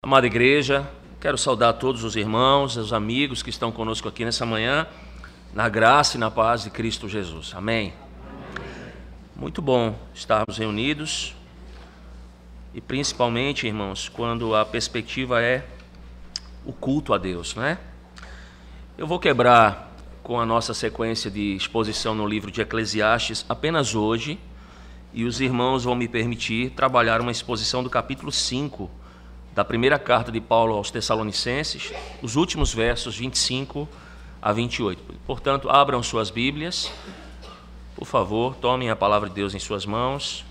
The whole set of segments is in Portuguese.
Amada igreja, quero saudar todos os irmãos, os amigos que estão conosco aqui nessa manhã, na graça e na paz de Cristo Jesus. Amém. Muito bom estarmos reunidos e principalmente, irmãos, quando a perspectiva é o culto a Deus, né? Eu vou quebrar com a nossa sequência de exposição no livro de Eclesiastes apenas hoje, e os irmãos vão me permitir trabalhar uma exposição do capítulo 5 da primeira carta de Paulo aos Tessalonicenses, os últimos versos 25 a 28. Portanto, abram suas Bíblias, por favor, tomem a palavra de Deus em suas mãos,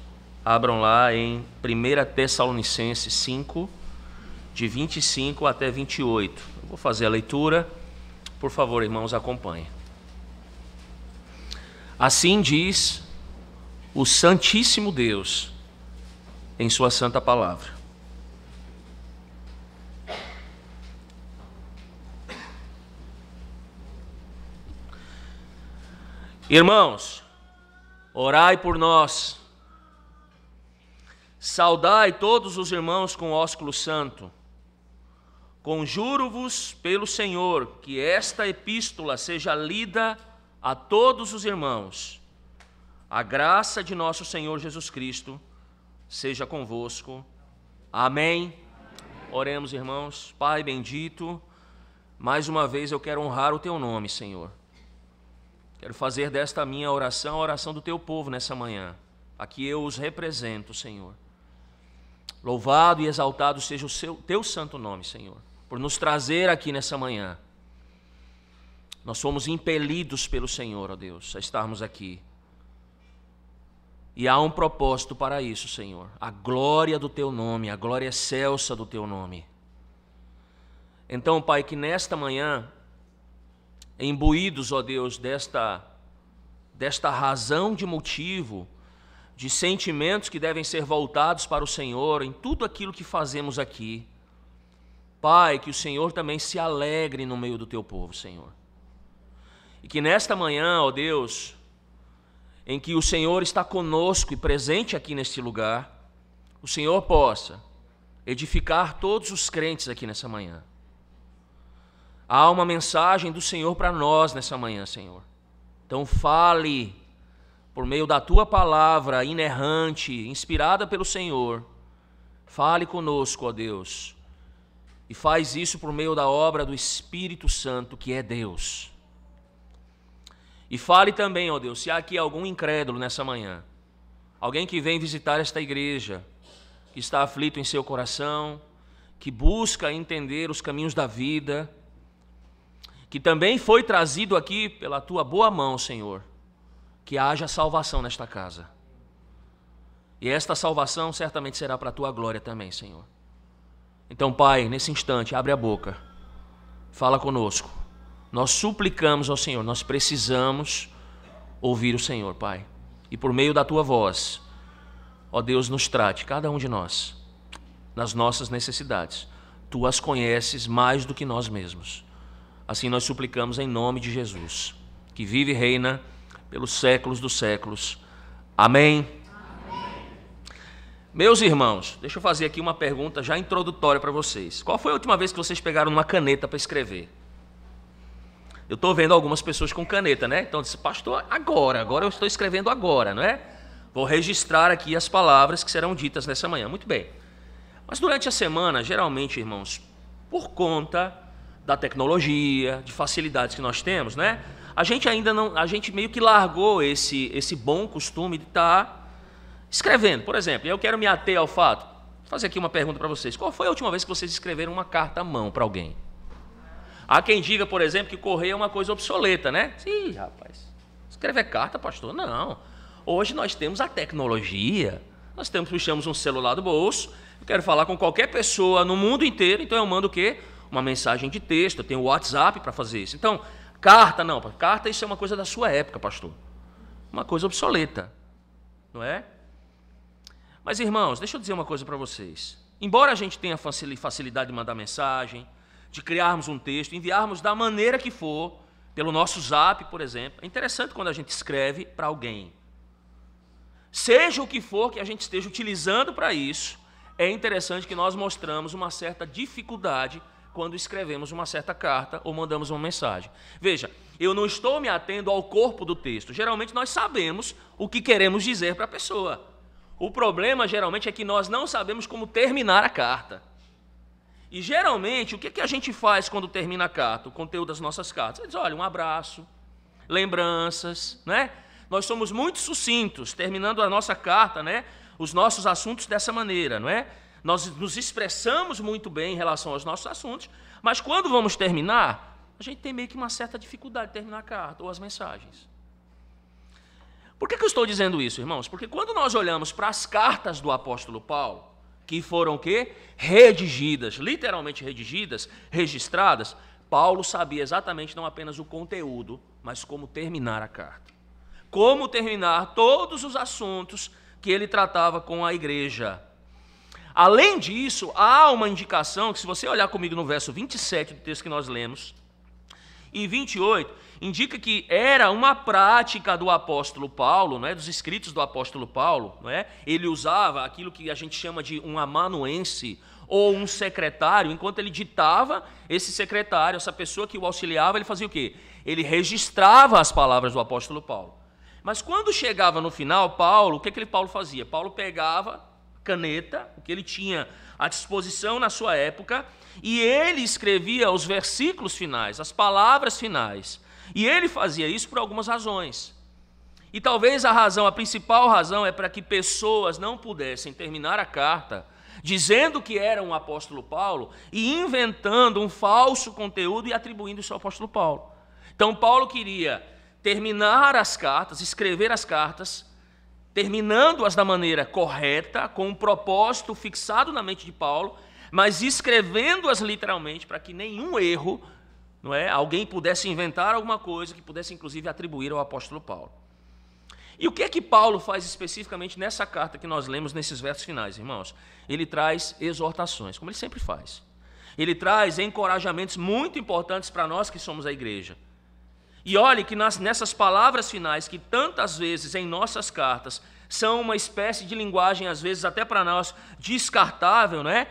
abram lá em 1 Tessalonicenses 5, de 25 até 28. Eu vou fazer a leitura, por favor, irmãos, acompanhem. Assim diz o Santíssimo Deus em sua santa palavra. Irmãos, orai por nós, saudai todos os irmãos com ósculo santo. Conjuro-vos pelo Senhor que esta epístola seja lida a todos os irmãos. A graça de nosso Senhor Jesus Cristo seja convosco. Amém. Oremos, irmãos. Pai bendito, mais uma vez eu quero honrar o teu nome, Senhor. Quero fazer desta minha oração a oração do teu povo nessa manhã. Aqui eu os represento, Senhor. Louvado e exaltado seja o teu santo nome, Senhor, por nos trazer aqui nessa manhã. Nós somos impelidos pelo Senhor, ó Deus, a estarmos aqui. E há um propósito para isso, Senhor. A glória do teu nome, a glória excelsa do teu nome. Então, Pai, que nesta manhã, imbuídos, ó Deus, desta razão de motivo, de sentimentos que devem ser voltados para o Senhor em tudo aquilo que fazemos aqui, Pai, que o Senhor também se alegre no meio do teu povo, Senhor. E que nesta manhã, ó Deus, em que o Senhor está conosco e presente aqui neste lugar, o Senhor possa edificar todos os crentes aqui nessa manhã. Há uma mensagem do Senhor para nós nessa manhã, Senhor. Então fale por meio da tua palavra inerrante, inspirada pelo Senhor. Fale conosco, ó Deus. E faz isso por meio da obra do Espírito Santo, que é Deus. E fale também, ó Deus, se há aqui algum incrédulo nessa manhã, alguém que vem visitar esta igreja, que está aflito em seu coração, que busca entender os caminhos da vida, que também foi trazido aqui pela tua boa mão, Senhor, que haja salvação nesta casa. E esta salvação certamente será para a tua glória também, Senhor. Então, Pai, nesse instante, abre a boca, fala conosco. Nós suplicamos ao Senhor, nós precisamos ouvir o Senhor, Pai. E por meio da tua voz, ó Deus, nos trate, cada um de nós, nas nossas necessidades. Tu as conheces mais do que nós mesmos. Assim nós suplicamos em nome de Jesus, que vive e reina pelos séculos dos séculos. Amém. Meus irmãos, deixa eu fazer aqui uma pergunta já introdutória para vocês. Qual foi a última vez que vocês pegaram uma caneta para escrever? Eu estou vendo algumas pessoas com caneta, né? Então, disse, pastor, agora eu estou escrevendo agora, não é? Vou registrar aqui as palavras que serão ditas nessa manhã. Muito bem. Mas durante a semana, geralmente, irmãos, por conta da tecnologia, de facilidades que nós temos, né? A gente meio que largou esse bom costume de estar escrevendo. Por exemplo, eu quero me ater ao fato, vou fazer aqui uma pergunta para vocês. Qual foi a última vez que vocês escreveram uma carta à mão para alguém? Há quem diga, por exemplo, que correio é uma coisa obsoleta, né? Sim, rapaz, escrever carta, pastor? Não. Hoje nós temos a tecnologia, puxamos um celular do bolso, eu quero falar com qualquer pessoa no mundo inteiro, então eu mando o quê? Uma mensagem de texto, eu tenho o WhatsApp para fazer isso. Então, carta não, carta isso é uma coisa da sua época, pastor. Uma coisa obsoleta, não é? Mas, irmãos, deixa eu dizer uma coisa para vocês. Embora a gente tenha facilidade de mandar mensagem, de criarmos um texto, enviarmos da maneira que for, pelo nosso Zap, por exemplo, é interessante quando a gente escreve para alguém. Seja o que for que a gente esteja utilizando para isso, é interessante que nós mostramos uma certa dificuldade quando escrevemos uma certa carta ou mandamos uma mensagem. Veja, eu não estou me atendo ao corpo do texto. Geralmente nós sabemos o que queremos dizer para a pessoa. O problema, geralmente, é que nós não sabemos como terminar a carta. E, geralmente, o que a gente faz quando termina a carta, o conteúdo das nossas cartas? Diz, olha, um abraço, lembranças, né? Nós somos muito sucintos, terminando a nossa carta, né? Os nossos assuntos dessa maneira, não é? Nós nos expressamos muito bem em relação aos nossos assuntos, mas quando vamos terminar, a gente tem meio que uma certa dificuldade de terminar a carta ou as mensagens. Por que eu estou dizendo isso, irmãos? Porque quando nós olhamos para as cartas do apóstolo Paulo, que foram o quê? Redigidas, literalmente redigidas, registradas, Paulo sabia exatamente não apenas o conteúdo, mas como terminar a carta. Como terminar todos os assuntos que ele tratava com a igreja. Além disso, há uma indicação que, se você olhar comigo no verso 27 do texto que nós lemos, e 28, indica que era uma prática do apóstolo Paulo, não é, dos escritos do apóstolo Paulo, não é? Ele usava aquilo que a gente chama de um amanuense ou um secretário. Enquanto ele ditava, esse secretário, essa pessoa que o auxiliava, ele fazia o quê? Ele registrava as palavras do apóstolo Paulo. Mas quando chegava no final, Paulo, o que Paulo fazia? Paulo pegava caneta, o que ele tinha à disposição na sua época, e ele escrevia os versículos finais, as palavras finais. E ele fazia isso por algumas razões. E talvez a principal razão é para que pessoas não pudessem terminar a carta dizendo que era um apóstolo Paulo e inventando um falso conteúdo e atribuindo isso ao apóstolo Paulo. Então Paulo queria terminar as cartas, escrever as cartas, terminando-as da maneira correta, com um propósito fixado na mente de Paulo, mas escrevendo-as literalmente para que nenhum erro, não é, alguém pudesse inventar alguma coisa que pudesse inclusive atribuir ao apóstolo Paulo. E o que é que Paulo faz especificamente nessa carta que nós lemos nesses versos finais, irmãos? Ele traz exortações, como ele sempre faz. Ele traz encorajamentos muito importantes para nós que somos a igreja. E olhe que nessas palavras finais, que tantas vezes em nossas cartas são uma espécie de linguagem, às vezes até para nós, descartável, não é?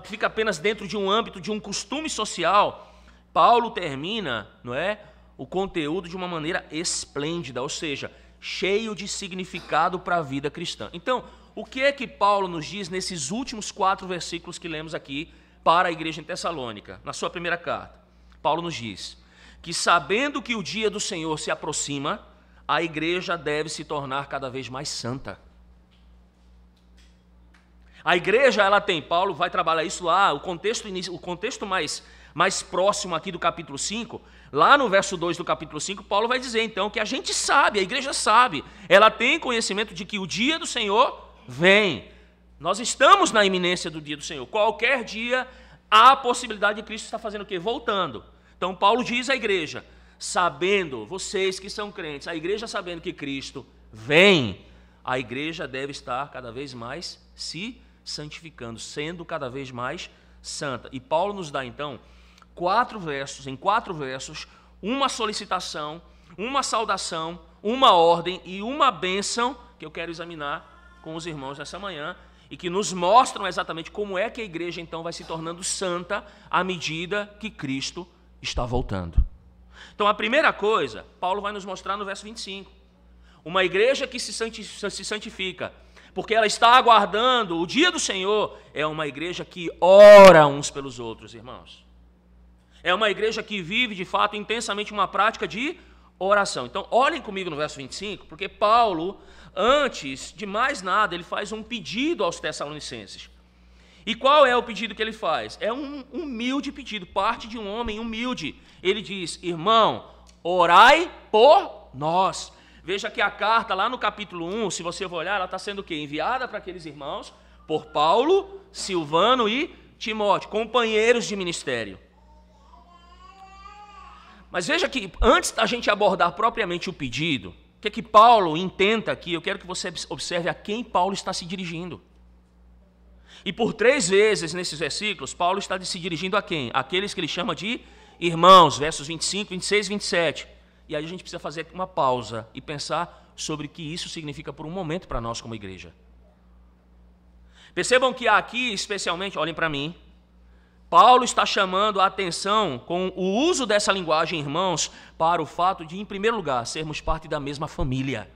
Fica apenas dentro de um âmbito, de um costume social, Paulo termina, não é, o conteúdo de uma maneira esplêndida, ou seja, cheio de significado para a vida cristã. Então, o que é que Paulo nos diz nesses últimos 4 versículos que lemos aqui para a igreja em Tessalônica, na sua primeira carta? Paulo nos diz que, sabendo que o dia do Senhor se aproxima, a igreja deve se tornar cada vez mais santa. A igreja, ela tem, Paulo vai trabalhar isso lá, o contexto mais próximo aqui do capítulo 5, lá no verso 2 do capítulo 5, Paulo vai dizer então que a gente sabe, a igreja sabe, ela tem conhecimento de que o dia do Senhor vem. Nós estamos na iminência do dia do Senhor. Qualquer dia há a possibilidade de Cristo estar fazendo o quê? Voltando. Então Paulo diz à igreja, sabendo, vocês que são crentes, a igreja sabendo que Cristo vem, a igreja deve estar cada vez mais se santificando, sendo cada vez mais santa. E Paulo nos dá então 4 versos, uma solicitação, uma saudação, uma ordem e uma bênção que eu quero examinar com os irmãos nessa manhã e que nos mostram exatamente como é que a igreja então vai se tornando santa à medida que Cristo está voltando. Então a primeira coisa, Paulo vai nos mostrar no verso 25. Uma igreja que se santifica, porque ela está aguardando o dia do Senhor, é uma igreja que ora uns pelos outros, irmãos. É uma igreja que vive, de fato, intensamente uma prática de oração. Então, olhem comigo no verso 25, porque Paulo, antes de mais nada, ele faz um pedido aos Tessalonicenses. E qual é o pedido que ele faz? É um humilde pedido, parte de um homem humilde. Ele diz, irmão, orai por nós. Veja que a carta lá no capítulo 1, se você for olhar, ela está sendo o quê? Enviada para aqueles irmãos por Paulo, Silvano e Timóteo, companheiros de ministério. Mas veja que antes da gente abordar propriamente o pedido, o que é que Paulo intenta aqui? Eu quero que você observe a quem Paulo está se dirigindo. E por 3 vezes nesses versículos, Paulo está se dirigindo a quem? Aqueles que ele chama de irmãos, versos 25, 26 e 27. E aí a gente precisa fazer uma pausa e pensar sobre o que isso significa por um momento para nós como igreja. Percebam que aqui, especialmente, olhem para mim, Paulo está chamando a atenção com o uso dessa linguagem, irmãos, para o fato de, em primeiro lugar, sermos parte da mesma família.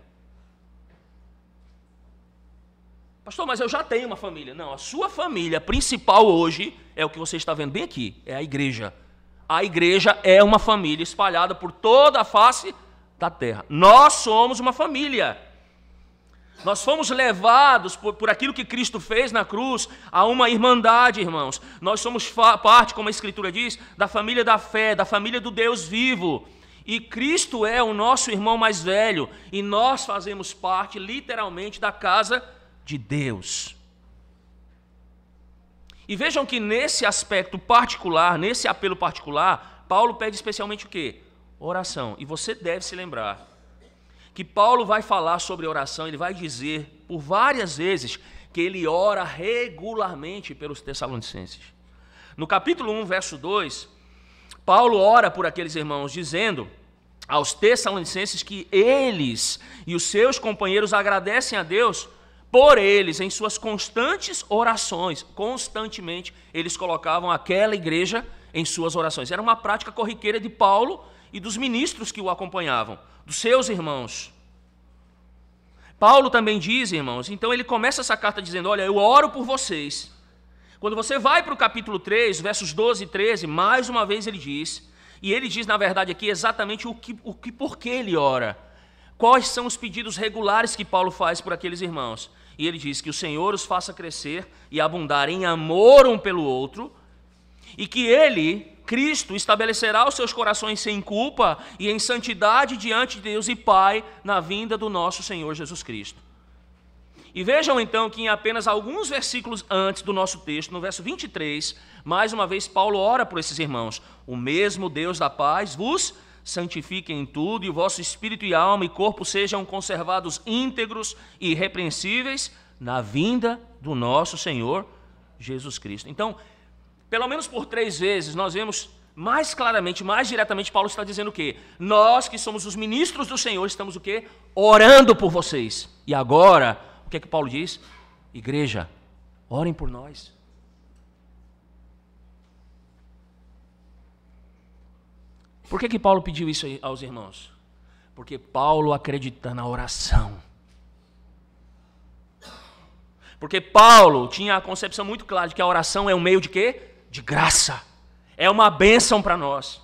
Pastor, mas eu já tenho uma família. Não, a sua família principal hoje é o que você está vendo bem aqui, é a igreja. A igreja é uma família espalhada por toda a face da terra. Nós somos uma família. Nós fomos levados por aquilo que Cristo fez na cruz a uma irmandade, irmãos. Nós somos parte, como a Escritura diz, da família da fé, da família do Deus vivo. E Cristo é o nosso irmão mais velho. E nós fazemos parte, literalmente, da casa de Deus. E vejam que nesse aspecto particular, nesse apelo particular, Paulo pede especialmente o quê? Oração. E você deve se lembrar que Paulo vai falar sobre oração, ele vai dizer por várias vezes que ele ora regularmente pelos Tessalonicenses. No capítulo 1, verso 2, Paulo ora por aqueles irmãos, dizendo aos Tessalonicenses que eles e os seus companheiros agradecem a Deus por eles em suas constantes orações. Constantemente eles colocavam aquela igreja em suas orações. Era uma prática corriqueira de Paulo e dos ministros que o acompanhavam, dos seus irmãos. Paulo também diz, irmãos, então ele começa essa carta dizendo, olha, eu oro por vocês. Quando você vai para o capítulo 3, versos 12 e 13, mais uma vez ele diz, e ele diz na verdade aqui exatamente por que ele ora. Quais são os pedidos regulares que Paulo faz por aqueles irmãos? E ele diz que o Senhor os faça crescer e abundar em amor um pelo outro, e que ele, Cristo, estabelecerá os seus corações sem culpa e em santidade diante de Deus e Pai na vinda do nosso Senhor Jesus Cristo. E vejam então que em apenas alguns versículos antes do nosso texto, no verso 23, mais uma vez Paulo ora por esses irmãos. O mesmo Deus da paz vos santifique em tudo, e o vosso espírito e alma e corpo sejam conservados íntegros e irrepreensíveis na vinda do nosso Senhor Jesus Cristo. Então, pelo menos por 3 vezes, nós vemos mais claramente, mais diretamente, Paulo está dizendo o quê? Nós que somos os ministros do Senhor, estamos o quê? Orando por vocês. E agora, o que é que Paulo diz? Igreja, orem por nós. Por que Paulo pediu isso aos irmãos? Porque Paulo acredita na oração. Porque Paulo tinha a concepção muito clara de que a oração é um meio de quê? De graça. É uma bênção para nós.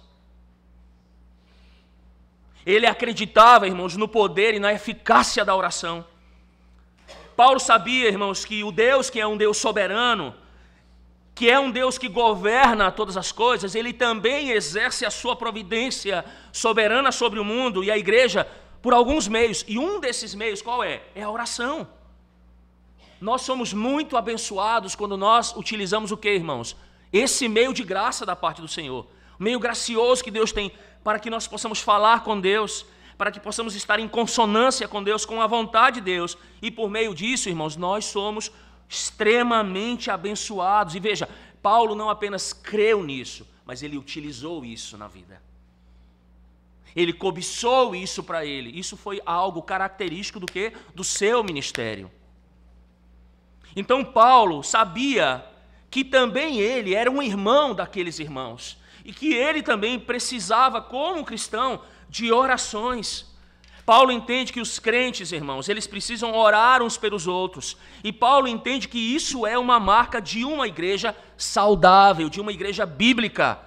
Ele acreditava, irmãos, no poder e na eficácia da oração. Paulo sabia, irmãos, que o Deus que é um Deus soberano, que é um Deus que governa todas as coisas, ele também exerce a sua providência soberana sobre o mundo e a igreja por alguns meios. E um desses meios, qual é? É a oração. Nós somos muito abençoados quando nós utilizamos o quê, irmãos? Esse meio de graça da parte do Senhor. O meio gracioso que Deus tem para que nós possamos falar com Deus, para que possamos estar em consonância com Deus, com a vontade de Deus. E por meio disso, irmãos, nós somos extremamente abençoados. E veja, Paulo não apenas creu nisso, mas ele utilizou isso na vida. Ele cobiçou isso para ele. Isso foi algo característico do quê? Do seu ministério. Então Paulo sabia que também ele era um irmão daqueles irmãos e que ele também precisava, como cristão, de orações. Paulo entende que os crentes, irmãos, eles precisam orar uns pelos outros. E Paulo entende que isso é uma marca de uma igreja saudável, de uma igreja bíblica.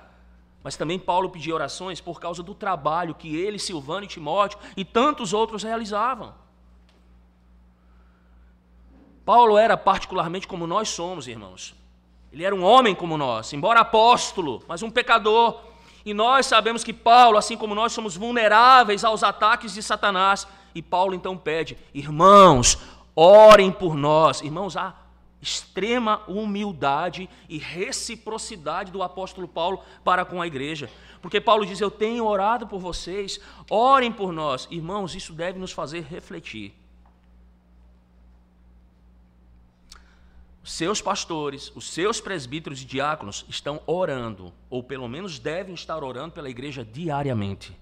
Mas também Paulo pedia orações por causa do trabalho que ele, Silvano e Timóteo e tantos outros realizavam. Paulo era particularmente como nós somos, irmãos. Ele era um homem como nós, embora apóstolo, mas um pecador. E nós sabemos que Paulo, assim como nós, somos vulneráveis aos ataques de Satanás. E Paulo então pede, irmãos, orem por nós. Irmãos, há extrema humildade e reciprocidade do apóstolo Paulo para com a igreja. Porque Paulo diz, eu tenho orado por vocês, orem por nós. Irmãos, isso deve nos fazer refletir. Seus pastores, os seus presbíteros e diáconos estão orando, ou pelo menos devem estar orando pela igreja diariamente.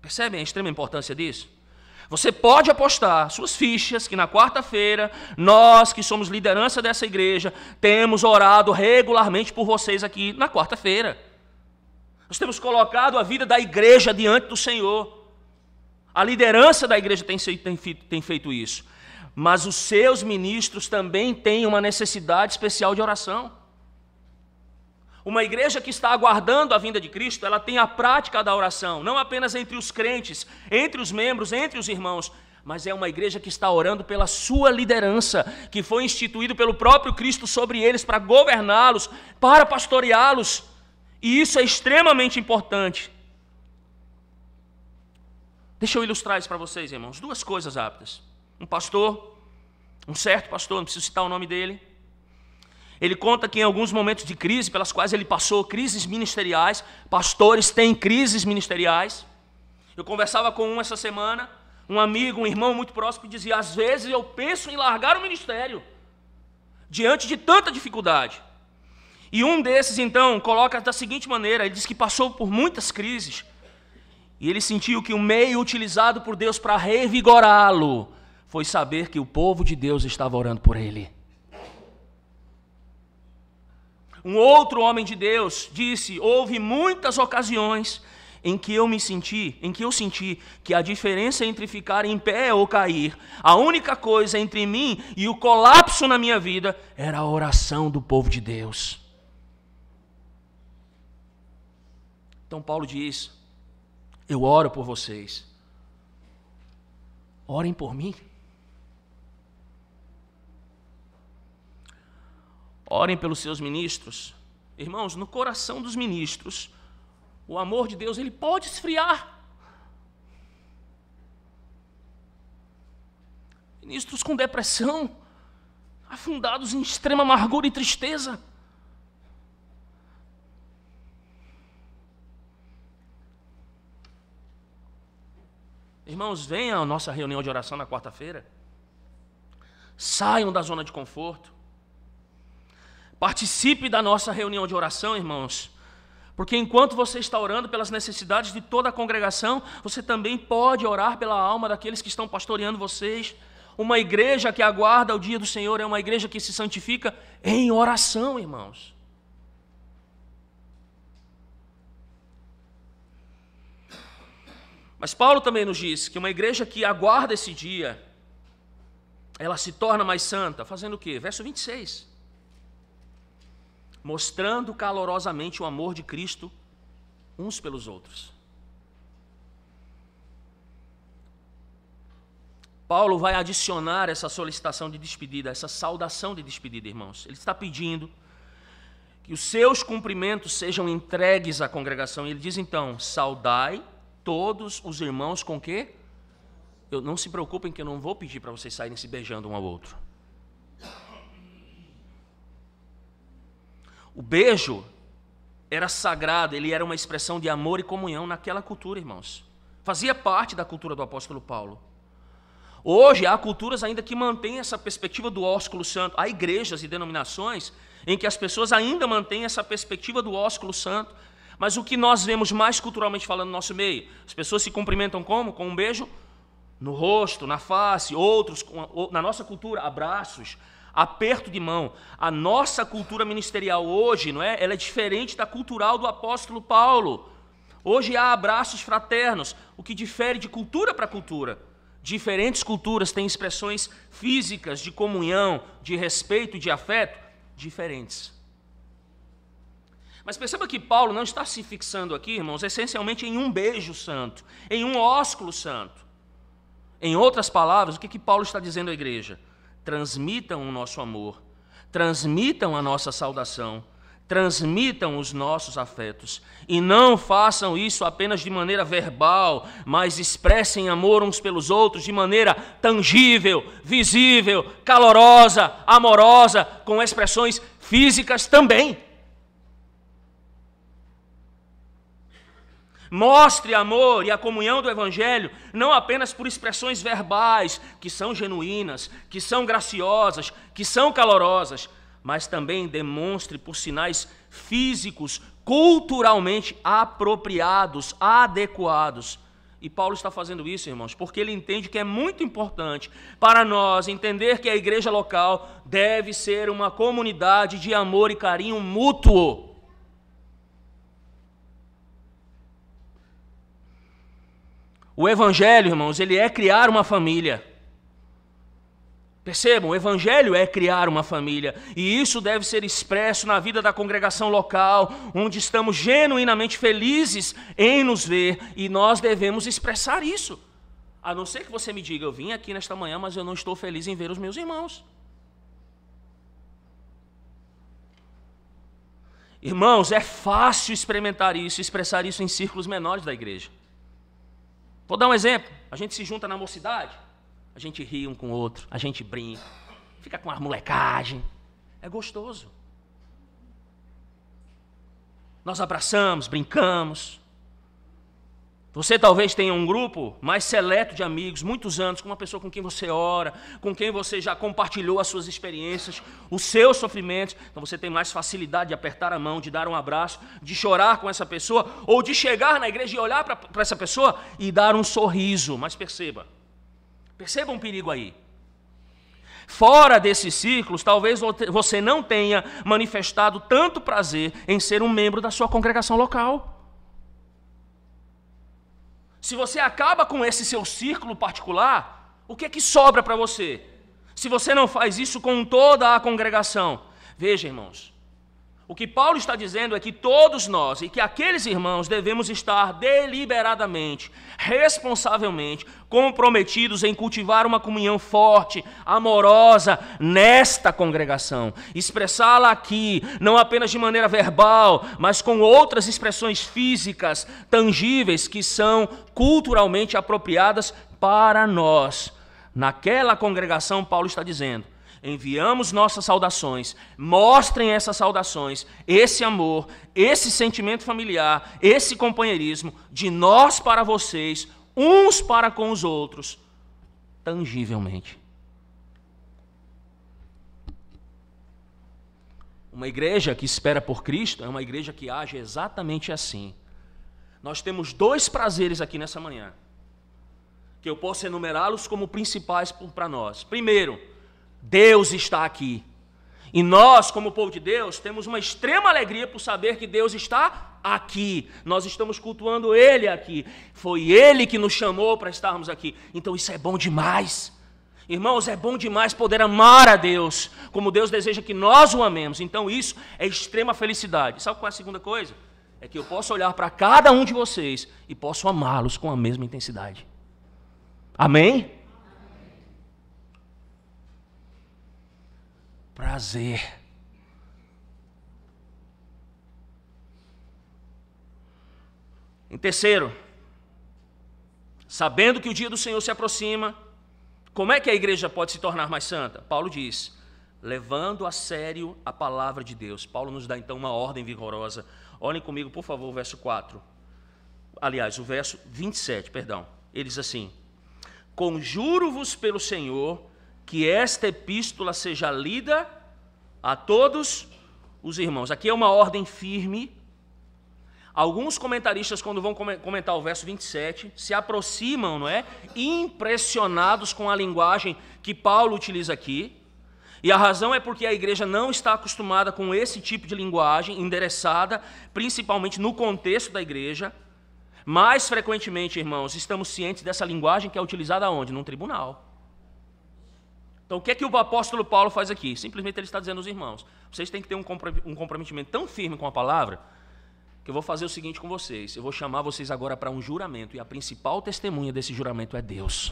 Percebem a extrema importância disso? Você pode apostar suas fichas que na quarta-feira, nós que somos liderança dessa igreja, temos orado regularmente por vocês aqui na quarta-feira. Nós temos colocado a vida da igreja diante do Senhor. A liderança da igreja tem feito isso. Mas os seus ministros também têm uma necessidade especial de oração. Uma igreja que está aguardando a vinda de Cristo, ela tem a prática da oração, não apenas entre os crentes, entre os membros, entre os irmãos, mas é uma igreja que está orando pela sua liderança, que foi instituído pelo próprio Cristo sobre eles para governá-los, para pastoreá-los. E isso é extremamente importante. Deixa eu ilustrar isso para vocês, irmãos. Duas coisas rápidas. Um pastor, um certo pastor, não preciso citar o nome dele, ele conta que em alguns momentos de crise, pelas quais ele passou, crises ministeriais, pastores têm crises ministeriais. Eu conversava com um essa semana, um amigo, um irmão muito próximo, que dizia, às vezes eu penso em largar o ministério, diante de tanta dificuldade. E um desses, então, coloca da seguinte maneira, ele diz que passou por muitas crises, e ele sentiu que o meio utilizado por Deus para revigorá-lo foi saber que o povo de Deus estava orando por ele. Um outro homem de Deus disse, houve muitas ocasiões em que eu senti que a diferença entre ficar em pé ou cair, a única coisa entre mim e o colapso na minha vida era a oração do povo de Deus. Então Paulo diz, eu oro por vocês, orem por mim. Orem pelos seus ministros. Irmãos, no coração dos ministros, o amor de Deus, ele pode esfriar. Ministros com depressão, afundados em extrema amargura e tristeza. Irmãos, venham à nossa reunião de oração na quarta-feira. Saiam da zona de conforto. Participe da nossa reunião de oração, irmãos, porque enquanto você está orando pelas necessidades de toda a congregação, você também pode orar pela alma daqueles que estão pastoreando vocês. Uma igreja que aguarda o dia do Senhor é uma igreja que se santifica em oração, irmãos. Mas Paulo também nos diz que uma igreja que aguarda esse dia, ela se torna mais santa, fazendo o quê? Verso 26. Mostrando calorosamente o amor de Cristo uns pelos outros. Paulo vai adicionar essa solicitação de despedida, essa saudação de despedida, irmãos. Ele está pedindo que os seus cumprimentos sejam entregues à congregação. E ele diz então, saudai todos os irmãos com quê? Não se preocupem que eu não vou pedir para vocês saírem se beijando um ao outro. O beijo era sagrado, ele era uma expressão de amor e comunhão naquela cultura, irmãos. Fazia parte da cultura do apóstolo Paulo. Hoje, há culturas ainda que mantêm essa perspectiva do ósculo santo. Há igrejas e denominações em que as pessoas ainda mantêm essa perspectiva do ósculo santo. Mas o que nós vemos mais culturalmente falando no nosso meio? As pessoas se cumprimentam como? Com um beijo no rosto, na face, outros, na nossa cultura, abraços, aperto de mão. A nossa cultura ministerial hoje, não é? Ela é diferente da cultural do apóstolo Paulo. Hoje há abraços fraternos, o que difere de cultura para cultura. Diferentes culturas têm expressões físicas de comunhão, de respeito e de afeto diferentes. Mas perceba que Paulo não está se fixando aqui, irmãos, essencialmente em um beijo santo, em um ósculo santo. Em outras palavras, o que Paulo está dizendo à igreja? Transmitam o nosso amor, transmitam a nossa saudação, transmitam os nossos afetos. E não façam isso apenas de maneira verbal, mas expressem amor uns pelos outros de maneira tangível, visível, calorosa, amorosa, com expressões físicas também. Mostre amor e a comunhão do Evangelho não apenas por expressões verbais, que são genuínas, que são graciosas, que são calorosas, mas também demonstre por sinais físicos, culturalmente apropriados, adequados. E Paulo está fazendo isso, irmãos, porque ele entende que é muito importante para nós entender que a igreja local deve ser uma comunidade de amor e carinho mútuo. O evangelho, irmãos, ele é criar uma família. Percebam, o evangelho é criar uma família, e isso deve ser expresso na vida da congregação local, onde estamos genuinamente felizes em nos ver, e nós devemos expressar isso. A não ser que você me diga, eu vim aqui nesta manhã, mas eu não estou feliz em ver os meus irmãos. Irmãos, é fácil experimentar isso, expressar isso em círculos menores da igreja. Vou dar um exemplo, a gente se junta na mocidade, a gente ri um com o outro, a gente brinca, fica com as molecagem, é gostoso. Nós abraçamos, brincamos. Você talvez tenha um grupo mais seleto de amigos, muitos anos, com uma pessoa com quem você ora, com quem você já compartilhou as suas experiências, os seus sofrimentos. Então você tem mais facilidade de apertar a mão, de dar um abraço, de chorar com essa pessoa, ou de chegar na igreja e olhar para essa pessoa e dar um sorriso. Mas perceba um perigo aí. Fora desses círculos, talvez você não tenha manifestado tanto prazer em ser um membro da sua congregação local. Se você acaba com esse seu círculo particular, o que é que sobra para você? Se você não faz isso com toda a congregação. Veja, irmãos, o que Paulo está dizendo é que todos nós e que aqueles irmãos devemos estar deliberadamente, responsavelmente, comprometidos em cultivar uma comunhão forte, amorosa nesta congregação. Expressá-la aqui, não apenas de maneira verbal, mas com outras expressões físicas, tangíveis, que são culturalmente apropriadas para nós. Naquela congregação, Paulo está dizendo, enviamos nossas saudações, mostrem essas saudações, esse amor, esse sentimento familiar, esse companheirismo, de nós para vocês, uns para com os outros, tangivelmente. Uma igreja que espera por Cristo é uma igreja que age exatamente assim. Nós temos dois prazeres aqui nessa manhã, que eu posso enumerá-los como principais para nós. Primeiro, Deus está aqui. E nós, como povo de Deus, temos uma extrema alegria por saber que Deus está aqui. Nós estamos cultuando Ele aqui. Foi Ele que nos chamou para estarmos aqui. Então isso é bom demais. Irmãos, é bom demais poder amar a Deus, como Deus deseja que nós o amemos. Então isso é extrema felicidade. Sabe qual é a segunda coisa? É que eu posso olhar para cada um de vocês e posso amá-los com a mesma intensidade. Amém? Prazer. Em terceiro, sabendo que o dia do Senhor se aproxima, como é que a igreja pode se tornar mais santa? Paulo diz, levando a sério a palavra de Deus. Paulo nos dá então uma ordem vigorosa. Olhem comigo, por favor, o verso 4. Aliás, o verso 27, perdão. Ele diz assim, conjuro-vos pelo Senhor que esta epístola seja lida a todos os irmãos. Aqui é uma ordem firme. Alguns comentaristas, quando vão comentar o verso 27, se aproximam, não é? Impressionados com a linguagem que Paulo utiliza aqui. E a razão é porque a igreja não está acostumada com esse tipo de linguagem endereçada, principalmente no contexto da igreja. Mais frequentemente, irmãos, estamos cientes dessa linguagem que é utilizada onde? Num tribunal. Então, o que é que o apóstolo Paulo faz aqui? Simplesmente ele está dizendo aos irmãos, vocês têm que ter um comprometimento tão firme com a palavra, que eu vou fazer o seguinte com vocês, eu vou chamar vocês agora para um juramento, e a principal testemunha desse juramento é Deus.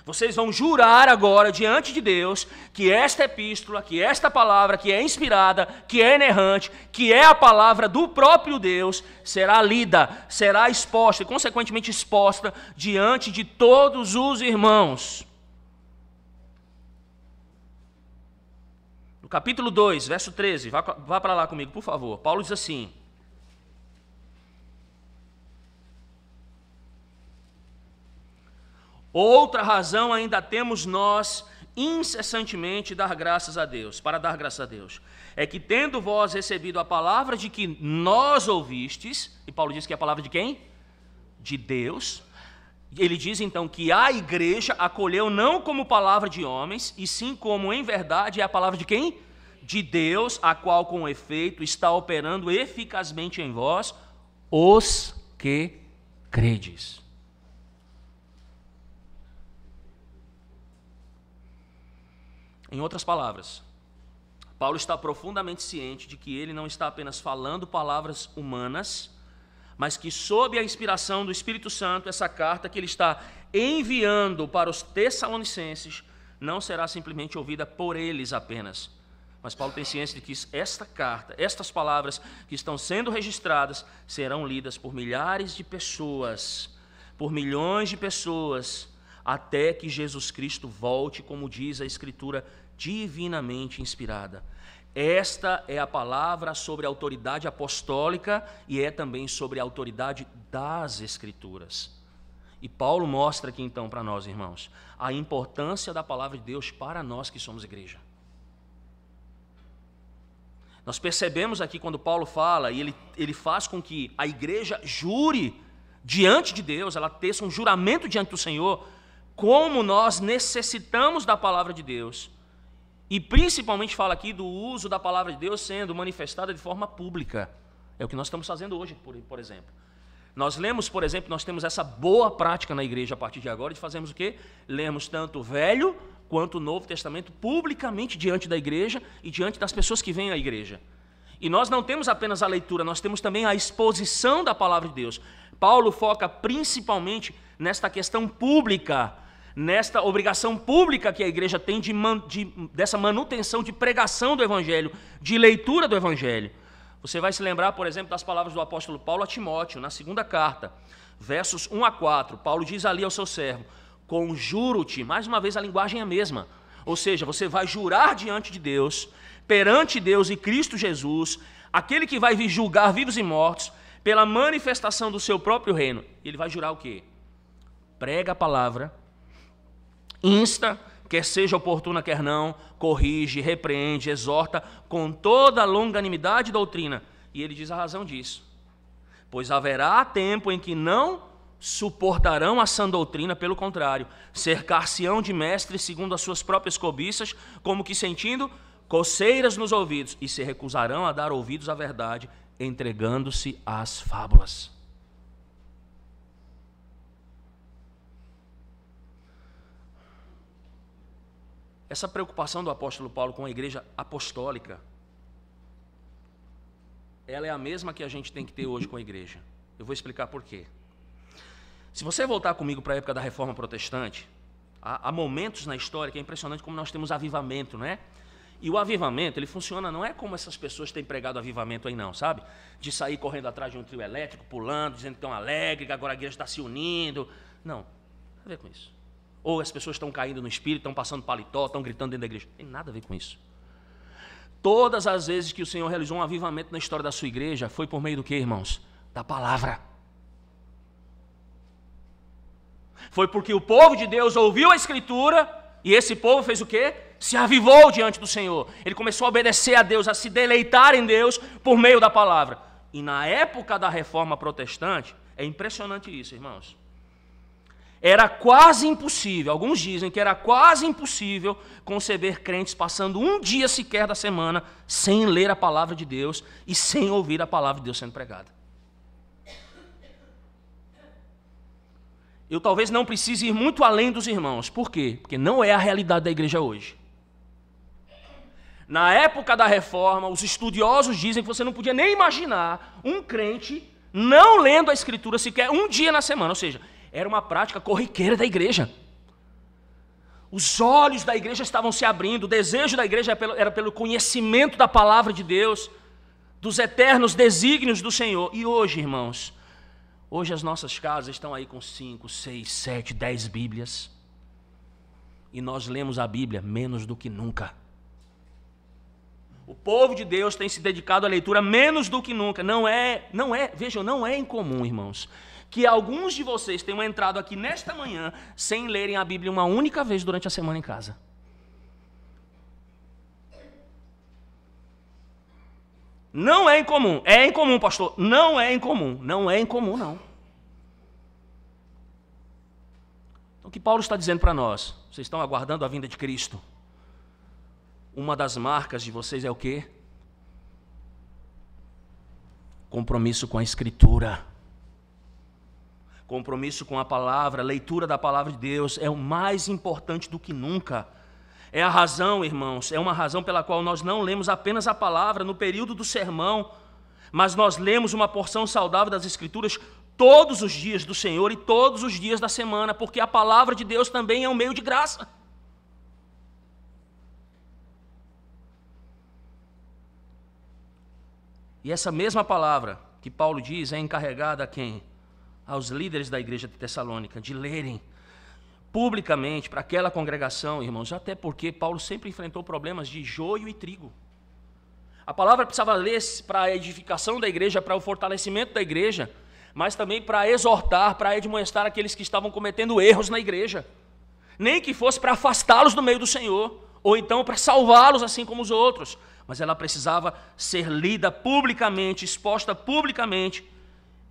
Vocês vão jurar agora diante de Deus que esta epístola, que esta palavra, que é inspirada, que é inerrante, que é a palavra do próprio Deus, será lida, será exposta e consequentemente exposta diante de todos os irmãos. No capítulo 2, verso 13, vá para lá comigo, por favor. Paulo diz assim, outra razão ainda temos nós, incessantemente dar graças a Deus, para dar graças a Deus, é que tendo vós recebido a palavra de que nós ouvistes, e Paulo diz que é a palavra de quem? De Deus. Ele diz então que a igreja acolheu não como palavra de homens, e sim como em verdade é a palavra de quem? De Deus, a qual com efeito está operando eficazmente em vós, os que credes. Em outras palavras, Paulo está profundamente ciente de que ele não está apenas falando palavras humanas, mas que sob a inspiração do Espírito Santo, essa carta que ele está enviando para os Tessalonicenses não será simplesmente ouvida por eles apenas. Mas Paulo tem ciência de que esta carta, estas palavras que estão sendo registradas, serão lidas por milhares de pessoas, por milhões de pessoas, até que Jesus Cristo volte, como diz a Escritura divinamente inspirada. Esta é a palavra sobre a autoridade apostólica e é também sobre a autoridade das Escrituras. E Paulo mostra aqui então para nós, irmãos, a importância da palavra de Deus para nós que somos igreja. Nós percebemos aqui quando Paulo fala, e ele faz com que a igreja jure diante de Deus, ela teça um juramento diante do Senhor, como nós necessitamos da palavra de Deus. E principalmente fala aqui do uso da palavra de Deus sendo manifestada de forma pública. É o que nós estamos fazendo hoje, por exemplo. Nós lemos, por exemplo, nós temos essa boa prática na igreja a partir de agora de fazermos o quê? Lemos tanto o Velho quanto o Novo Testamento publicamente diante da igreja e diante das pessoas que vêm à igreja. E nós não temos apenas a leitura, nós temos também a exposição da palavra de Deus. Paulo foca principalmente nesta questão pública, nesta obrigação pública que a igreja tem dessa manutenção de pregação do Evangelho, de leitura do Evangelho. Você vai se lembrar, por exemplo, das palavras do apóstolo Paulo a Timóteo, na segunda carta, versos 1 a 4. Paulo diz ali ao seu servo: conjuro-te, mais uma vez a linguagem é a mesma, ou seja, você vai jurar diante de Deus, perante Deus e Cristo Jesus, aquele que vai vir julgar vivos e mortos, pela manifestação do seu próprio reino. Ele vai jurar o quê? Prega a palavra, insta, quer seja oportuna, quer não, corrige, repreende, exorta, com toda longanimidade e doutrina. E ele diz a razão disso. Pois haverá tempo em que não suportarão a sã doutrina, pelo contrário, cercar-se-ão de mestres segundo as suas próprias cobiças, como que sentindo coceiras nos ouvidos, e se recusarão a dar ouvidos à verdade, entregando-se às fábulas. Essa preocupação do apóstolo Paulo com a igreja apostólica, ela é a mesma que a gente tem que ter hoje com a igreja. Eu vou explicar por quê. Se você voltar comigo para a época da Reforma Protestante, há momentos na história que é impressionante como nós temos avivamento, né? E o avivamento, ele funciona, não é como essas pessoas têm pregado avivamento aí não, sabe? De sair correndo atrás de um trio elétrico, pulando, dizendo que estão alegres, que agora a igreja está se unindo. Não, não tem a ver com isso. Ou as pessoas estão caindo no espírito, estão passando paletó, estão gritando dentro da igreja. Não tem nada a ver com isso. Todas as vezes que o Senhor realizou um avivamento na história da sua igreja, foi por meio do quê, irmãos? Da palavra. Foi porque o povo de Deus ouviu a Escritura e esse povo fez o quê? Se avivou diante do Senhor. Ele começou a obedecer a Deus, a se deleitar em Deus por meio da palavra. E na época da Reforma Protestante, é impressionante isso, irmãos. Era quase impossível, alguns dizem que era quase impossível conceber crentes passando um dia sequer da semana sem ler a palavra de Deus e sem ouvir a palavra de Deus sendo pregada. Eu talvez não precise ir muito além dos irmãos. Por quê? Porque não é a realidade da igreja hoje. Na época da Reforma, os estudiosos dizem que você não podia nem imaginar um crente não lendo a Escritura sequer um dia na semana, ou seja, era uma prática corriqueira da igreja. Os olhos da igreja estavam se abrindo, o desejo da igreja era pelo conhecimento da palavra de Deus, dos eternos desígnios do Senhor. E hoje, irmãos, hoje as nossas casas estão aí com 5, 6, 7, 10 Bíblias. E nós lemos a Bíblia menos do que nunca. O povo de Deus tem se dedicado à leitura menos do que nunca. Vejam, não é incomum, irmãos, que alguns de vocês tenham entrado aqui nesta manhã sem lerem a Bíblia uma única vez durante a semana em casa. Não é incomum. É incomum, pastor. Não é incomum. Não é incomum, não. Então, o que Paulo está dizendo para nós? Vocês estão aguardando a vinda de Cristo. Uma das marcas de vocês é o quê? Compromisso com a Escritura. Compromisso com a palavra, leitura da palavra de Deus é o mais importante do que nunca. É a razão, irmãos, é uma razão pela qual nós não lemos apenas a palavra no período do sermão, mas nós lemos uma porção saudável das Escrituras todos os dias do Senhor e todos os dias da semana, porque a palavra de Deus também é um meio de graça. E essa mesma palavra que Paulo diz é encarregada a quem? Aos líderes da igreja de Tessalônica, de lerem publicamente para aquela congregação, irmãos, até porque Paulo sempre enfrentou problemas de joio e trigo. A palavra precisava ler para a edificação da igreja, para o fortalecimento da igreja, mas também para exortar, para admoestar aqueles que estavam cometendo erros na igreja. Nem que fosse para afastá-los do meio do Senhor, ou então para salvá-los assim como os outros, mas ela precisava ser lida publicamente, exposta publicamente,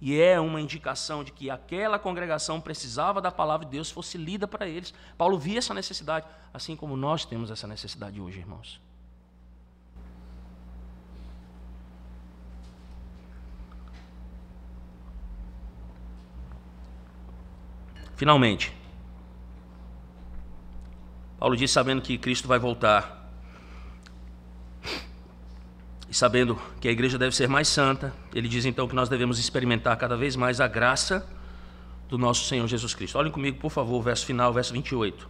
e é uma indicação de que aquela congregação precisava da palavra de Deus fosse lida para eles. Paulo via essa necessidade, assim como nós temos essa necessidade hoje, irmãos. Finalmente, Paulo diz, sabendo que Cristo vai voltar, e sabendo que a igreja deve ser mais santa, ele diz então que nós devemos experimentar cada vez mais a graça do nosso Senhor Jesus Cristo. Olhem comigo, por favor, o verso final, o verso 28.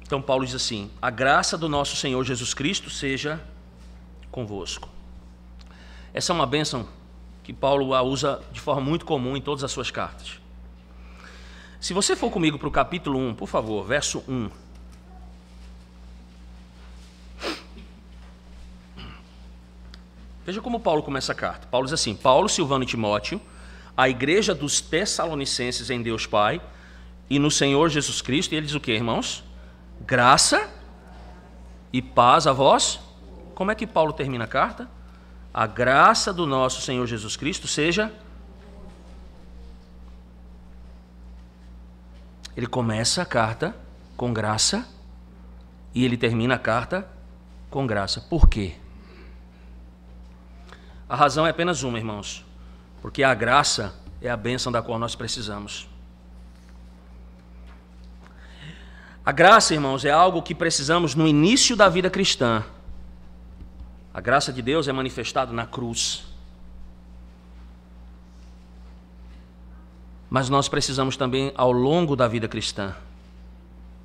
Então Paulo diz assim: a graça do nosso Senhor Jesus Cristo seja convosco. Essa é uma bênção que Paulo a usa de forma muito comum em todas as suas cartas. Se você for comigo para o capítulo 1, por favor, verso 1. Veja como Paulo começa a carta. Paulo diz assim: Paulo, Silvano e Timóteo, a igreja dos Tessalonicenses em Deus Pai e no Senhor Jesus Cristo. E ele diz o quê, irmãos? Graça e paz a vós. Como é que Paulo termina a carta? A graça do nosso Senhor Jesus Cristo seja... Ele começa a carta com graça e ele termina a carta com graça. Por quê? A razão é apenas uma, irmãos. Porque a graça é a bênção da qual nós precisamos. A graça, irmãos, é algo que precisamos no início da vida cristã. A graça de Deus é manifestada na cruz. Mas nós precisamos também ao longo da vida cristã.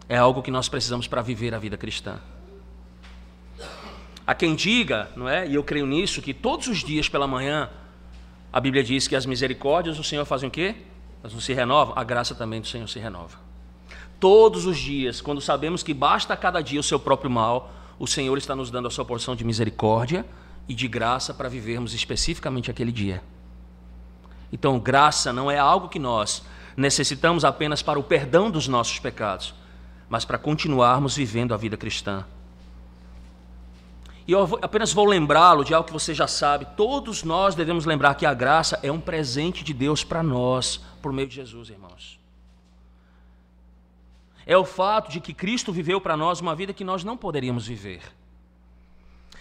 É algo que nós precisamos para viver a vida cristã. Há quem diga, não é? E eu creio nisso, que todos os dias pela manhã a Bíblia diz que as misericórdias do Senhor fazem o quê? Elas não se renovam, a graça também do Senhor se renova. Todos os dias, quando sabemos que basta a cada dia o seu próprio mal, o Senhor está nos dando a sua porção de misericórdia e de graça para vivermos especificamente aquele dia. Então, graça não é algo que nós necessitamos apenas para o perdão dos nossos pecados, mas para continuarmos vivendo a vida cristã. E eu apenas vou lembrá-lo de algo que você já sabe. Todos nós devemos lembrar que a graça é um presente de Deus para nós, por meio de Jesus, irmãos. É o fato de que Cristo viveu para nós uma vida que nós não poderíamos viver.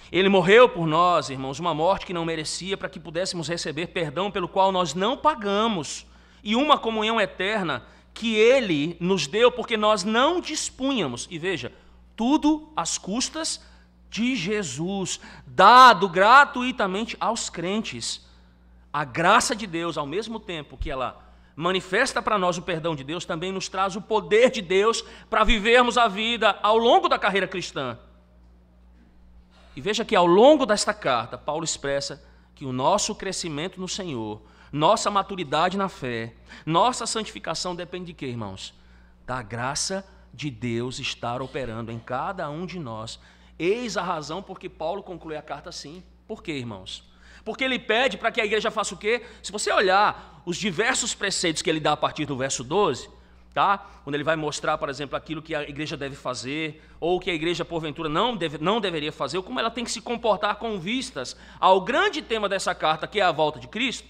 Ele morreu por nós, irmãos, uma morte que não merecia, para que pudéssemos receber perdão pelo qual nós não pagamos, e uma comunhão eterna que Ele nos deu porque nós não dispunhamos. E veja, tudo às custas de Jesus, dado gratuitamente aos crentes. A graça de Deus, ao mesmo tempo que ela manifesta para nós o perdão de Deus, também nos traz o poder de Deus para vivermos a vida ao longo da carreira cristã. E veja que ao longo desta carta, Paulo expressa que o nosso crescimento no Senhor, nossa maturidade na fé, nossa santificação depende de quê, irmãos? Da graça de Deus estar operando em cada um de nós. Eis a razão por que Paulo conclui a carta assim. Por quê, irmãos? Porque ele pede para que a igreja faça o quê? Se você olhar os diversos preceitos que ele dá a partir do verso 12, tá? Quando ele vai mostrar, por exemplo, aquilo que a igreja deve fazer, ou que a igreja, porventura, não deveria fazer, ou como ela tem que se comportar com vistas ao grande tema dessa carta, que é a volta de Cristo,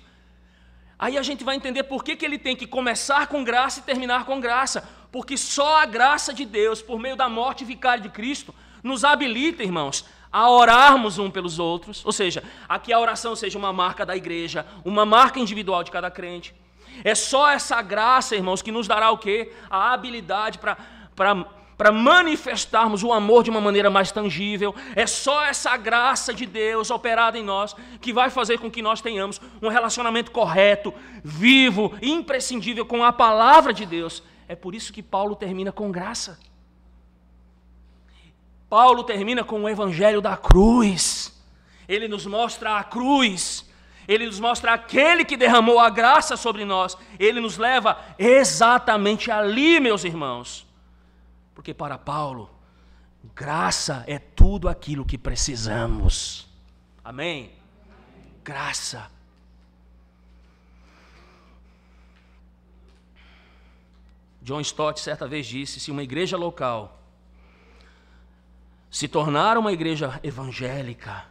aí a gente vai entender por que ele tem que começar com graça e terminar com graça, porque só a graça de Deus, por meio da morte vicária de Cristo, nos habilita, irmãos, a orarmos um pelos outros, ou seja, a que a oração seja uma marca da igreja, uma marca individual de cada crente. É só essa graça, irmãos, que nos dará o quê? A habilidade para manifestarmos o amor de uma maneira mais tangível. É só essa graça de Deus operada em nós que vai fazer com que nós tenhamos um relacionamento correto, vivo, imprescindível com a palavra de Deus. É por isso que Paulo termina com graça. Paulo termina com o evangelho da cruz. Ele nos mostra a cruz. Ele nos mostra aquele que derramou a graça sobre nós. Ele nos leva exatamente ali, meus irmãos. Porque para Paulo, graça é tudo aquilo que precisamos. Amém? Graça. John Stott certa vez disse, se uma igreja local se tornar uma igreja evangélica,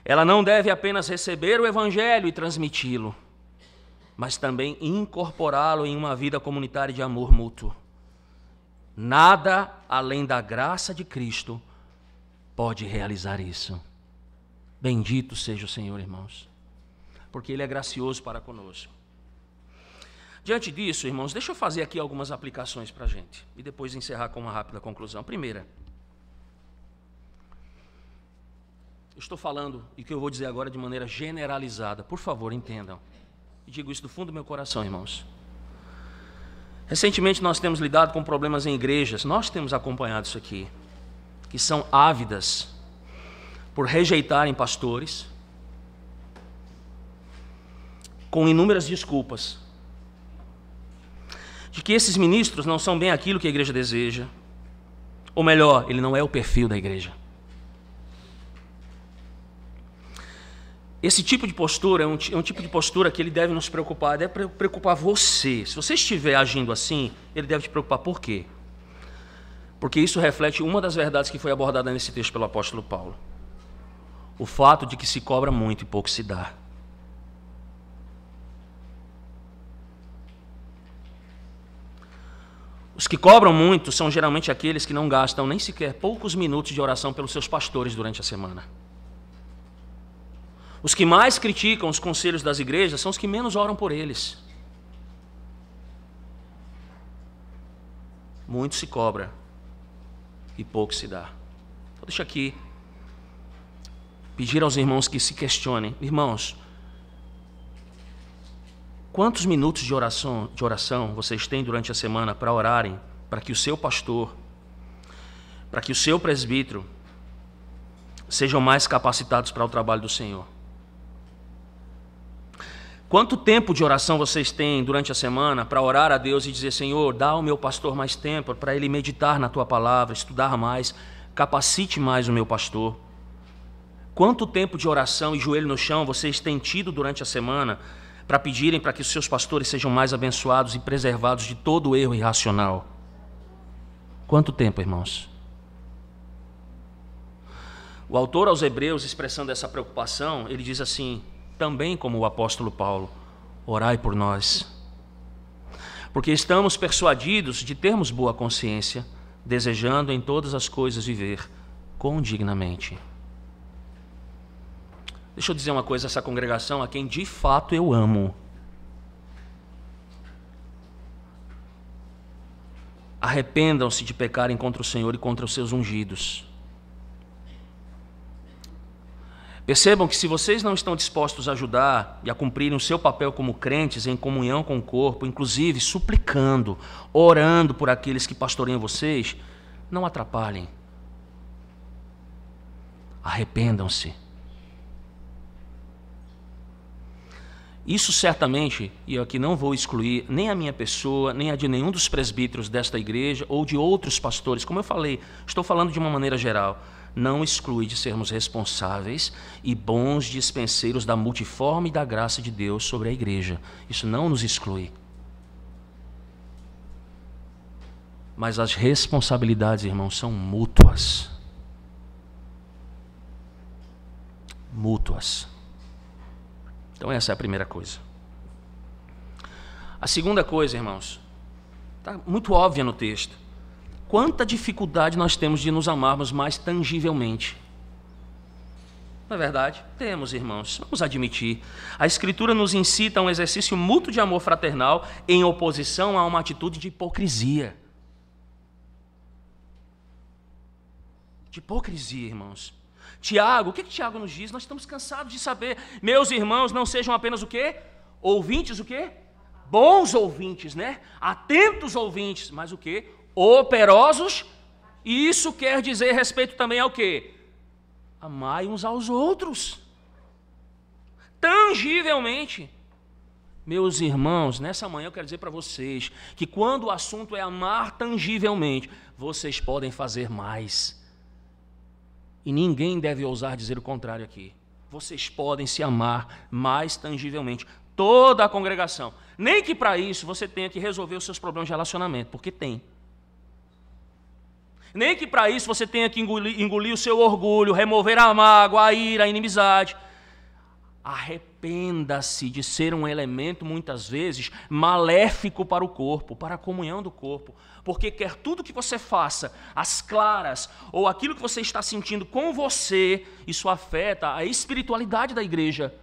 ela não deve apenas receber o evangelho e transmiti-lo, mas também incorporá-lo em uma vida comunitária de amor mútuo. Nada além da graça de Cristo pode realizar isso. Bendito seja o Senhor, irmãos, porque Ele é gracioso para conosco. Diante disso, irmãos, deixa eu fazer aqui algumas aplicações para a gente e depois encerrar com uma rápida conclusão. Primeira, eu estou falando, e o que eu vou dizer agora de maneira generalizada, por favor, entendam. E digo isso do fundo do meu coração, irmãos. Recentemente nós temos lidado com problemas em igrejas, nós temos acompanhado isso aqui, que são ávidas por rejeitarem pastores, com inúmeras desculpas, de que esses ministros não são bem aquilo que a igreja deseja, ou melhor, ele não é o perfil da igreja. Esse tipo de postura é um tipo de postura que ele deve nos preocupar, deve preocupar você. Se você estiver agindo assim, ele deve te preocupar por quê? Porque isso reflete uma das verdades que foi abordada nesse texto pelo apóstolo Paulo. O fato de que se cobra muito e pouco se dá. Os que cobram muito são geralmente aqueles que não gastam nem sequer poucos minutos de oração pelos seus pastores durante a semana. Os que mais criticam os conselhos das igrejas são os que menos oram por eles. Muito se cobra e pouco se dá. Então deixa aqui pedir aos irmãos que se questionem. Irmãos, quantos minutos de oração vocês têm durante a semana para orarem para que o seu pastor, para que o seu presbítero sejam mais capacitados para o trabalho do Senhor? Quanto tempo de oração vocês têm durante a semana para orar a Deus e dizer, Senhor, dá ao meu pastor mais tempo para ele meditar na Tua palavra, estudar mais, capacite mais o meu pastor? Quanto tempo de oração e joelho no chão vocês têm tido durante a semana para pedirem para que os seus pastores sejam mais abençoados e preservados de todo erro irracional? Quanto tempo, irmãos? O autor aos Hebreus, expressando essa preocupação, ele diz assim, também como o apóstolo Paulo, orai por nós, porque estamos persuadidos de termos boa consciência, desejando em todas as coisas viver condignamente. Deixa eu dizer uma coisa a essa congregação, a quem de fato eu amo. Arrependam-se de pecarem contra o Senhor e contra os seus ungidos. Percebam que se vocês não estão dispostos a ajudar e a cumprirem o seu papel como crentes em comunhão com o corpo, inclusive suplicando, orando por aqueles que pastoreiam vocês, não atrapalhem. Arrependam-se. Isso certamente, e eu aqui não vou excluir nem a minha pessoa, nem a de nenhum dos presbíteros desta igreja ou de outros pastores, como eu falei, estou falando de uma maneira geral, não exclui de sermos responsáveis e bons dispenseiros da multiforme e da graça de Deus sobre a igreja. Isso não nos exclui. Mas as responsabilidades, irmãos, são mútuas. Mútuas. Então essa é a primeira coisa. A segunda coisa, irmãos, está muito óbvia no texto. Quanta dificuldade nós temos de nos amarmos mais tangivelmente. Não é verdade? Temos, irmãos. Vamos admitir. A Escritura nos incita a um exercício mútuo de amor fraternal em oposição a uma atitude de hipocrisia. De hipocrisia, irmãos. Tiago, o que Tiago nos diz? Nós estamos cansados de saber. Meus irmãos, não sejam apenas o quê? Ouvintes o quê? Bons ouvintes, né? Atentos ouvintes, mas o quê? Operosos. E isso quer dizer respeito também ao quê? Amai uns aos outros. Tangivelmente. Meus irmãos, nessa manhã eu quero dizer para vocês que quando o assunto é amar tangivelmente, vocês podem fazer mais. E ninguém deve ousar dizer o contrário aqui. Vocês podem se amar mais tangivelmente. Toda a congregação. Nem que para isso você tenha que resolver os seus problemas de relacionamento, porque tem. Nem que para isso você tenha que engolir o seu orgulho, remover a mágoa, a ira, a inimizade. Arrependa-se de ser um elemento, muitas vezes, maléfico para o corpo, para a comunhão do corpo. Porque quer tudo que você faça, às claras, ou aquilo que você está sentindo com você, isso afeta a espiritualidade da igreja.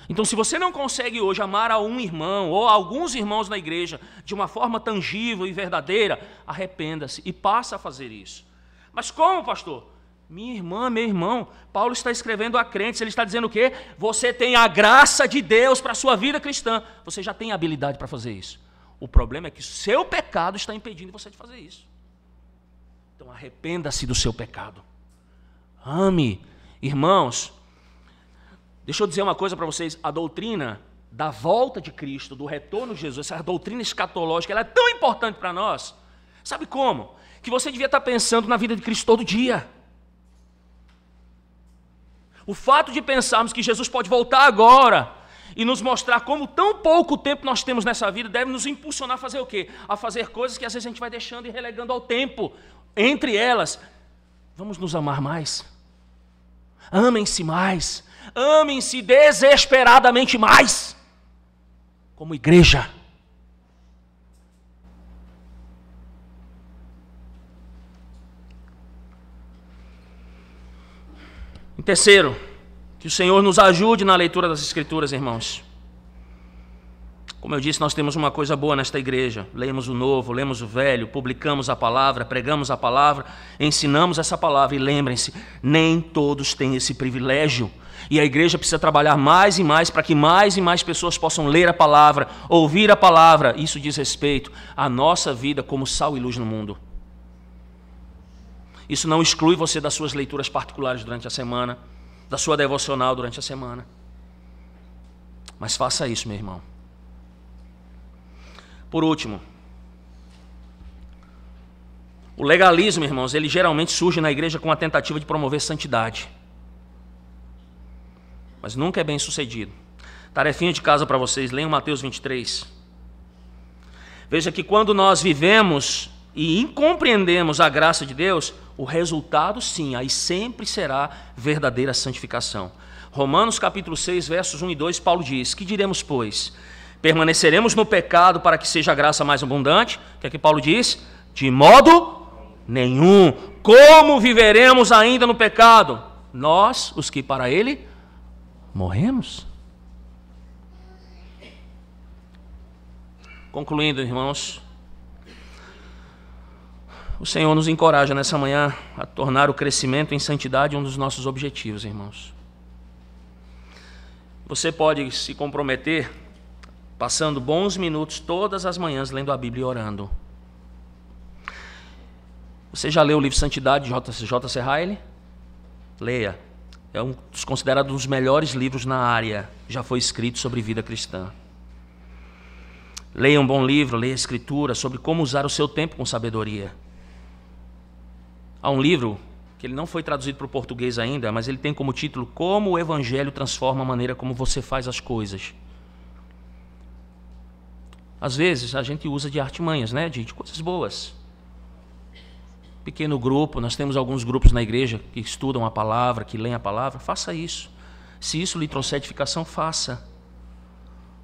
Então, se você não consegue hoje amar a um irmão, ou a alguns irmãos na igreja, de uma forma tangível e verdadeira, arrependa-se e passa a fazer isso. Mas como, pastor? Minha irmã, meu irmão, Paulo está escrevendo a crentes, ele está dizendo o quê? Você tem a graça de Deus para a sua vida cristã, você já tem a habilidade para fazer isso. O problema é que o seu pecado está impedindo você de fazer isso. Então arrependa-se do seu pecado. Ame. Irmãos, deixa eu dizer uma coisa para vocês, a doutrina da volta de Cristo, do retorno de Jesus, essa doutrina escatológica, ela é tão importante para nós. Sabe como? Que você devia estar pensando na vida de Cristo todo dia. O fato de pensarmos que Jesus pode voltar agora e nos mostrar como tão pouco tempo nós temos nessa vida deve nos impulsionar a fazer o quê? A fazer coisas que às vezes a gente vai deixando e relegando ao tempo. Entre elas, vamos nos amar mais. Amem-se mais. Amem-se desesperadamente mais. Como igreja. Em terceiro, que o Senhor nos ajude na leitura das Escrituras, irmãos. Como eu disse, nós temos uma coisa boa nesta igreja. Lemos o Novo, lemos o Velho, publicamos a palavra, pregamos a palavra, ensinamos essa palavra. E lembrem-se, nem todos têm esse privilégio. E a igreja precisa trabalhar mais e mais para que mais e mais pessoas possam ler a palavra, ouvir a palavra. Isso diz respeito à nossa vida como sal e luz no mundo. Isso não exclui você das suas leituras particulares durante a semana, da sua devocional durante a semana. Mas faça isso, meu irmão. Por último, o legalismo, irmãos, ele geralmente surge na igreja com a tentativa de promover santidade. Mas nunca é bem sucedido. Tarefinha de casa para vocês, leiam Mateus 23. Veja que quando nós vivemos e incompreendemos a graça de Deus, o resultado, sim, aí sempre será verdadeira santificação. Romanos capítulo 6, versos 1 e 2, Paulo diz: que diremos, pois? Permaneceremos no pecado para que seja a graça mais abundante? O que é que Paulo diz? De modo nenhum. Como viveremos ainda no pecado? Nós, os que para ele morremos. Concluindo, irmãos, o Senhor nos encoraja nessa manhã a tornar o crescimento em santidade um dos nossos objetivos, irmãos. Você pode se comprometer passando bons minutos todas as manhãs lendo a Bíblia e orando. Você já leu o livro Santidade de J.C. Ryle? Leia. É um dos considerados um dos melhores livros na área. Já foi escrito sobre vida cristã. Leia um bom livro, leia a Escritura sobre como usar o seu tempo com sabedoria. Há um livro que ele não foi traduzido para o português ainda, mas ele tem como título Como o Evangelho Transforma a Maneira como Você Faz as Coisas. Às vezes a gente usa de artimanhas, né? de coisas boas. pequeno grupo, nós temos alguns grupos na igreja que estudam a palavra, que leem a palavra, faça isso. Se isso lhe trouxer edificação, faça.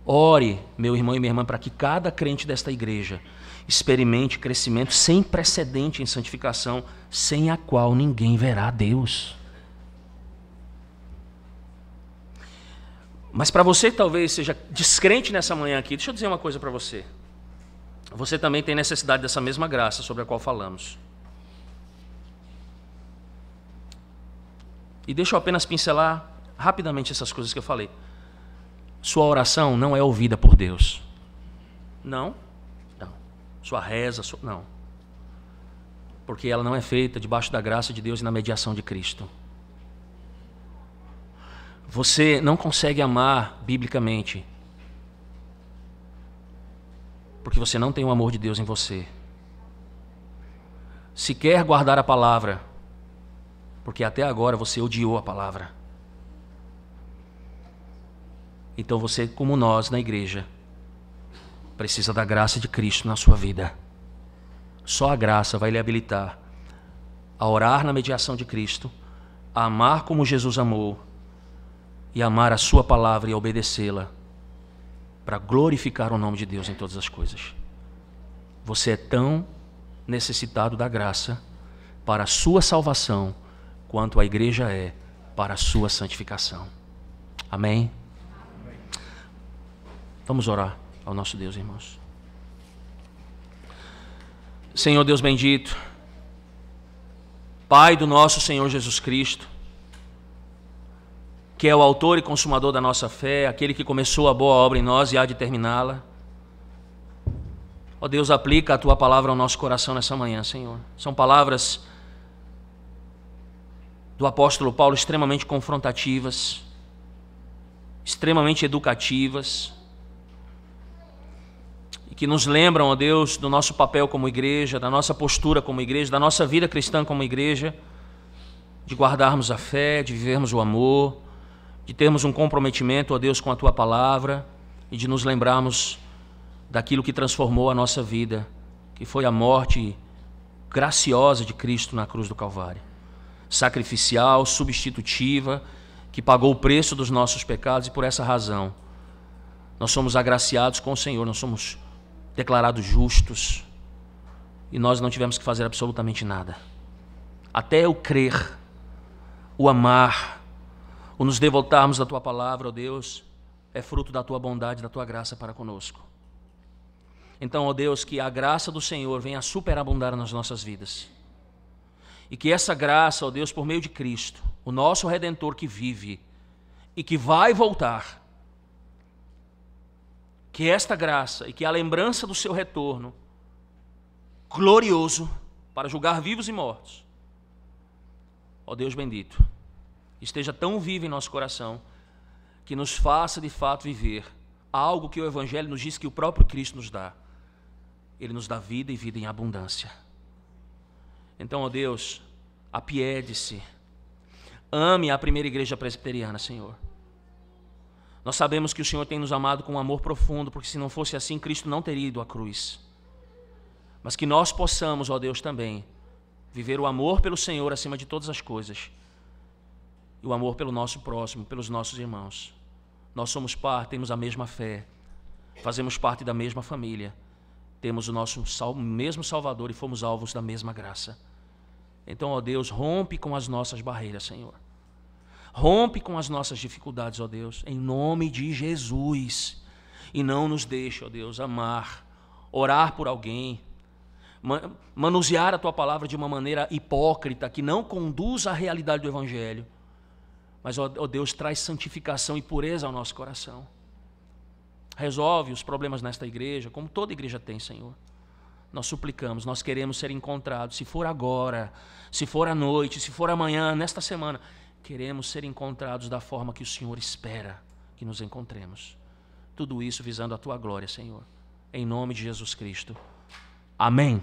Ore, meu irmão e minha irmã, para que cada crente desta igreja experimente crescimento sem precedente em santificação, sem a qual ninguém verá Deus. Mas para você que talvez seja descrente nessa manhã aqui, deixa eu dizer uma coisa para você. Você também tem necessidade dessa mesma graça sobre a qual falamos. E deixa eu apenas pincelar rapidamente essas coisas que eu falei. Sua oração não é ouvida por Deus. Não. Sua reza, não. Porque ela não é feita debaixo da graça de Deus e na mediação de Cristo. Você não consegue amar biblicamente porque você não tem o amor de Deus em você. Se quer guardar a palavra, porque até agora você odiou a palavra. Então você, como nós na igreja, precisa da graça de Cristo na sua vida. Só a graça vai lhe habilitar a orar na mediação de Cristo, a amar como Jesus amou e amar a sua palavra e obedecê-la para glorificar o nome de Deus em todas as coisas. Você é tão necessitado da graça para a sua salvação quanto a igreja é para a sua santificação. Amém? Vamos orar ao nosso Deus, irmãos. Senhor Deus bendito, Pai do nosso Senhor Jesus Cristo, que é o autor e consumador da nossa fé, aquele que começou a boa obra em nós e há de terminá-la. Ó Deus, aplica a Tua palavra ao nosso coração nessa manhã, Senhor. São palavras do apóstolo Paulo extremamente confrontativas, extremamente educativas, e que nos lembram, ó Deus, do nosso papel como igreja, da nossa postura como igreja, da nossa vida cristã como igreja, de guardarmos a fé, de vivermos o amor, de termos um comprometimento, ó Deus, com a Tua palavra e de nos lembrarmos daquilo que transformou a nossa vida, que foi a morte graciosa de Cristo na cruz do Calvário. Sacrificial, substitutiva, que pagou o preço dos nossos pecados e por essa razão nós somos agraciados com o Senhor, nós somos declarados justos e nós não tivemos que fazer absolutamente nada. Até o crer, o amar, o nos devotarmos da Tua palavra, ó Deus, é fruto da Tua bondade, da Tua graça para conosco. Então, ó Deus, que a graça do Senhor venha a superabundar nas nossas vidas. E que essa graça, ó Deus, por meio de Cristo, o nosso Redentor que vive e que vai voltar, que esta graça e que a lembrança do seu retorno glorioso para julgar vivos e mortos, ó Deus bendito, esteja tão vivo em nosso coração que nos faça de fato viver algo que o Evangelho nos diz que o próprio Cristo nos dá. Ele nos dá vida e vida em abundância. Então, ó Deus, apiede-se, ame a primeira igreja presbiteriana, Senhor. Nós sabemos que o Senhor tem nos amado com um amor profundo, porque se não fosse assim, Cristo não teria ido à cruz. Mas que nós possamos, ó Deus, também viver o amor pelo Senhor acima de todas as coisas e o amor pelo nosso próximo, pelos nossos irmãos. Nós somos parte, temos a mesma fé, fazemos parte da mesma família, temos o nosso mesmo Salvador e fomos alvos da mesma graça. Então, ó Deus, rompe com as nossas barreiras, Senhor. Rompe com as nossas dificuldades, ó Deus, em nome de Jesus. E não nos deixe, ó Deus, amar, orar por alguém, manusear a Tua palavra de uma maneira hipócrita, que não conduz à realidade do Evangelho. Mas, ó Deus, traz santificação e pureza ao nosso coração. Resolve os problemas nesta igreja, como toda igreja tem, Senhor. Nós suplicamos, nós queremos ser encontrados. Se for agora, se for à noite, se for amanhã, nesta semana, queremos ser encontrados da forma que o Senhor espera que nos encontremos. Tudo isso visando a Tua glória, Senhor. Em nome de Jesus Cristo. Amém.